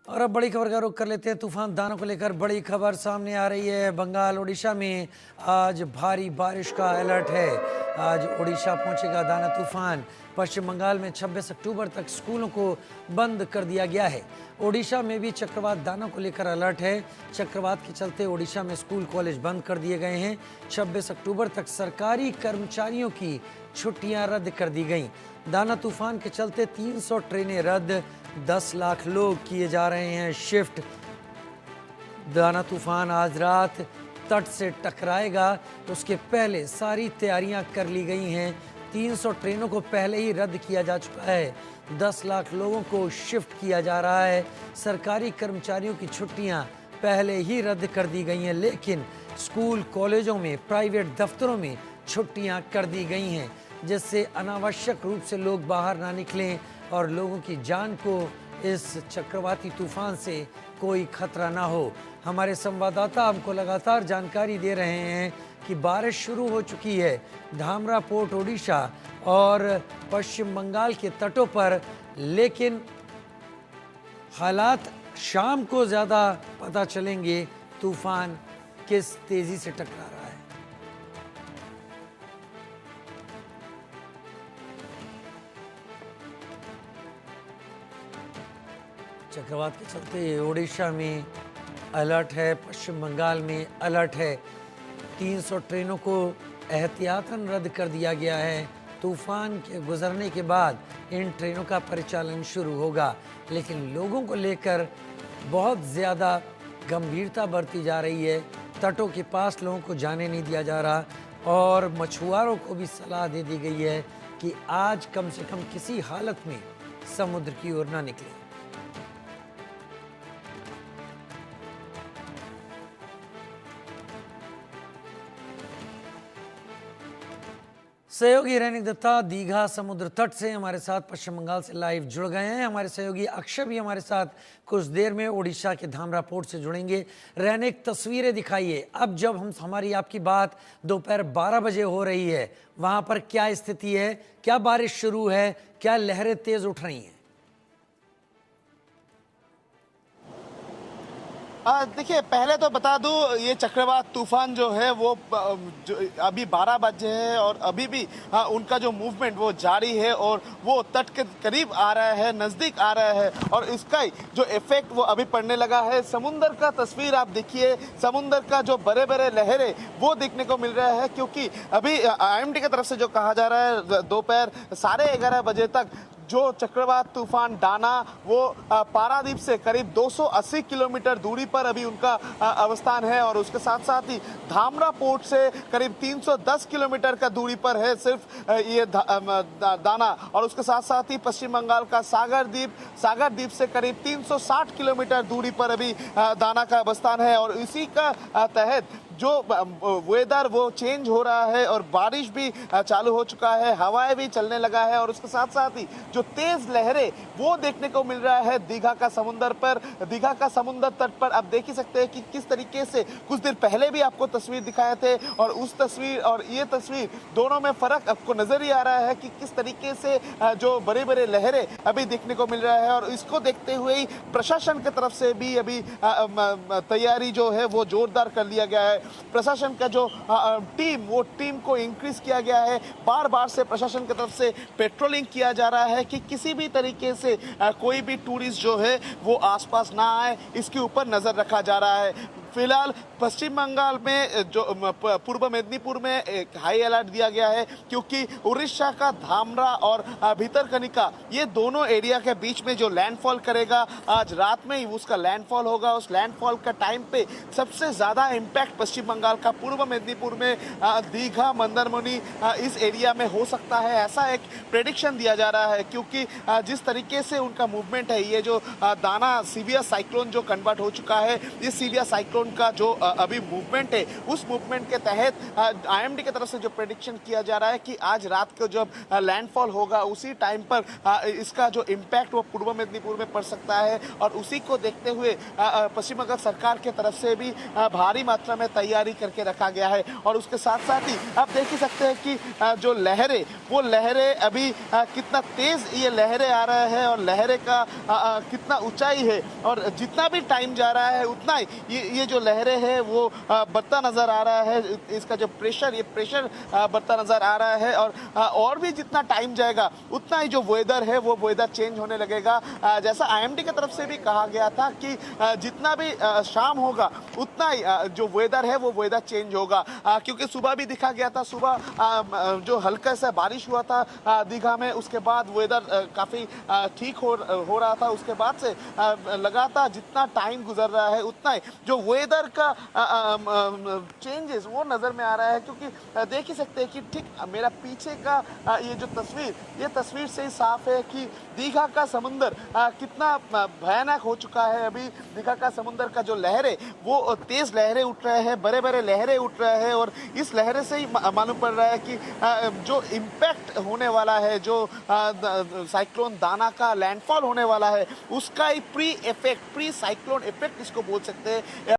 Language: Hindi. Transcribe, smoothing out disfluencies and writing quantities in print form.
और अब बड़ी खबर का रुख कर लेते हैं। तूफान दाना को लेकर बड़ी खबर सामने आ रही है। बंगाल ओडिशा में आज भारी बारिश का अलर्ट है। आज ओडिशा पहुंचेगा दाना तूफान। पश्चिम बंगाल में 26 अक्टूबर तक स्कूलों को बंद कर दिया गया है। ओडिशा में भी चक्रवात दाना को लेकर अलर्ट है। चक्रवात के चलते ओडिशा में स्कूल कॉलेज बंद कर दिए गए हैं। 26 अक्टूबर तक सरकारी कर्मचारियों की छुट्टियां रद्द कर दी गईं। दाना तूफान के चलते 300 ट्रेनें रद्द, 10 लाख लोग किए जा रहे हैं शिफ्ट। दाना तूफान आज रात तट से टकराएगा तो उसके पहले सारी तैयारियां कर ली गई हैं। 300 ट्रेनों को पहले ही रद्द किया जा चुका है। 10 लाख लोगों को शिफ्ट किया जा रहा है। सरकारी कर्मचारियों की छुट्टियां पहले ही रद्द कर दी गई हैं, लेकिन स्कूल कॉलेजों में, प्राइवेट दफ्तरों में छुट्टियां कर दी गई हैं, जिससे अनावश्यक रूप से लोग बाहर ना निकलें और लोगों की जान को इस चक्रवाती तूफान से कोई खतरा ना हो। हमारे संवाददाता हमको लगातार जानकारी दे रहे हैं कि बारिश शुरू हो चुकी है धामरा पोर्ट ओडिशा और पश्चिम बंगाल के तटों पर, लेकिन हालात शाम को ज़्यादा पता चलेंगे तूफान किस तेज़ी से टकरा रहा है। चक्रवात के चलते ओडिशा में अलर्ट है, पश्चिम बंगाल में अलर्ट है। 300 ट्रेनों को एहतियातन रद्द कर दिया गया है। तूफान के गुजरने के बाद इन ट्रेनों का परिचालन शुरू होगा, लेकिन लोगों को लेकर बहुत ज़्यादा गंभीरता बरती जा रही है। तटों के पास लोगों को जाने नहीं दिया जा रहा और मछुआरों को भी सलाह दे दी गई है कि आज कम से कम किसी हालत में समुद्र की ओर ना निकलें। सहयोगी रैनिक दत्ता दीघा समुद्र तट से हमारे साथ पश्चिम बंगाल से लाइव जुड़ गए हैं। हमारे सहयोगी अक्षय भी हमारे साथ कुछ देर में ओडिशा के धामरा पोर्ट से जुड़ेंगे। रैनिक, तस्वीरें दिखाइए। अब जब हमारी आपकी बात दोपहर 12 बजे हो रही है, वहां पर क्या स्थिति है? क्या बारिश शुरू है? क्या लहरें तेज उठ रही हैं? देखिए, पहले तो बता दूं, ये चक्रवात तूफान जो है वो अभी 12 बजे है और अभी भी उनका जो मूवमेंट वो जारी है और वो तट के करीब आ रहा है, नज़दीक आ रहा है और इसका जो इफेक्ट वो अभी पड़ने लगा है। समुंदर का तस्वीर आप देखिए, समुंदर का जो बड़े बड़े लहरें वो देखने को मिल रहा है, क्योंकि अभी IMD की तरफ से जो कहा जा रहा है दोपहर 11:30 बजे तक जो चक्रवात तूफान डाना वो पारादीप से करीब 280 किलोमीटर दूरी पर अभी उनका अवस्थान है और उसके साथ साथ ही धामरा पोर्ट से करीब 310 किलोमीटर का दूरी पर है सिर्फ ये दाना, और उसके साथ साथ ही पश्चिम बंगाल का सागर द्वीप से करीब 360 किलोमीटर दूरी पर अभी दाना का अवस्थान है। और इसी का तहत जो वेदर वो चेंज हो रहा है और बारिश भी चालू हो चुका है, हवाएं भी चलने लगा है और उसके साथ साथ ही जो तेज लहरें वो देखने को मिल रहा है दीघा का समुंदर तट पर। आप देख ही सकते हैं कि किस तरीके से कुछ देर पहले भी आपको तस्वीर दिखाए थे और उस तस्वीर और ये तस्वीर दोनों में फर्क आपको नजर ही आ रहा है कि किस तरीके से जो बड़े बड़े लहरें अभी देखने को मिल रहा है। और इसको देखते हुए ही प्रशासन की तरफ से भी अभी तैयारी जो है वो जोरदार कर लिया गया है। प्रशासन का जो टीम को इंक्रीज किया गया है। बार बार से प्रशासन की तरफ से पेट्रोलिंग किया जा रहा है कि किसी भी तरीके से कोई भी टूरिस्ट जो है वो आसपास ना आए, इसके ऊपर नजर रखा जा रहा है। फिलहाल पश्चिम बंगाल में जो पूर्व मेदिनीपुर में एक हाई अलर्ट दिया गया है, क्योंकि उड़ीसा का धामरा और भीतरकनिका ये दोनों एरिया के बीच में जो लैंडफॉल करेगा, आज रात में ही उसका लैंडफॉल होगा। उस लैंडफॉल का टाइम पे सबसे ज़्यादा इम्पैक्ट पश्चिम बंगाल का पूर्व मेदिनीपुर में, दीघा, मंदारमनी इस एरिया में हो सकता है, ऐसा एक प्रेडिक्शन दिया जा रहा है। क्योंकि जिस तरीके से उनका मूवमेंट है, ये जो दाना सीवियर साइक्लोन जो कन्वर्ट हो चुका है, ये सीवियर साइक्लोन साइक्लोन का जो अभी मूवमेंट है, उस मूवमेंट के तहत आईएमडी की तरफ से जो प्रेडिक्शन किया जा रहा है कि आज रात को जब लैंडफॉल होगा उसी टाइम पर इसका जो इम्पैक्ट वो पूर्व मेदिनीपुर में पड़ सकता है। और उसी को देखते हुए पश्चिम बंगाल सरकार की तरफ से भी भारी मात्रा में तैयारी करके रखा गया है। और उसके साथ साथ ही आप देख ही सकते हैं कि जो लहरें, वो लहरें अभी कितना तेज ये लहरें आ रहा है और लहरें का कितना ऊंचाई है, और जितना भी टाइम जा रहा है उतना ही ये जो लहरें हैं वो बढ़ता नजर आ रहा है। इसका जो प्रेशर, ये प्रेशर बढ़ता नजर आ रहा है। और भी जितना टाइम जाएगा उतना ही जो वेदर है वो वेदर चेंज होने लगेगा। जैसा आईएमडी की तरफ से भी कहा गया था कि जितना भी शाम होगा उतना ही जो वेदर है वो वेदर चेंज होगा। क्योंकि सुबह भी दिखा गया था, सुबह जो हल्का सा बारिश हुआ था दीघा में, उसके बाद वेदर काफ़ी ठीक हो रहा था। उसके बाद से लगातार जितना टाइम गुजर रहा है उतना ही जो वेदर का चेंजेस वो नज़र में आ रहा है। क्योंकि देख ही सकते हैं कि ठीक मेरा पीछे का ये जो तस्वीर, ये तस्वीर से ही साफ है कि दीघा का समुंदर कितना भयानक हो चुका है। अभी दीघा का समुंदर का जो लहरें, वो तेज लहरें उठ रहे हैं, बड़े बड़े लहरें उठ रहे हैं। और इस लहरें से ही मालूम पड़ रहा है कि जो इम्पैक्ट होने वाला है, जो साइक्लोन दाना का लैंडफॉल होने वाला है, उसका ही प्री साइक्लोन इफेक्ट इसको बोल सकते हैं।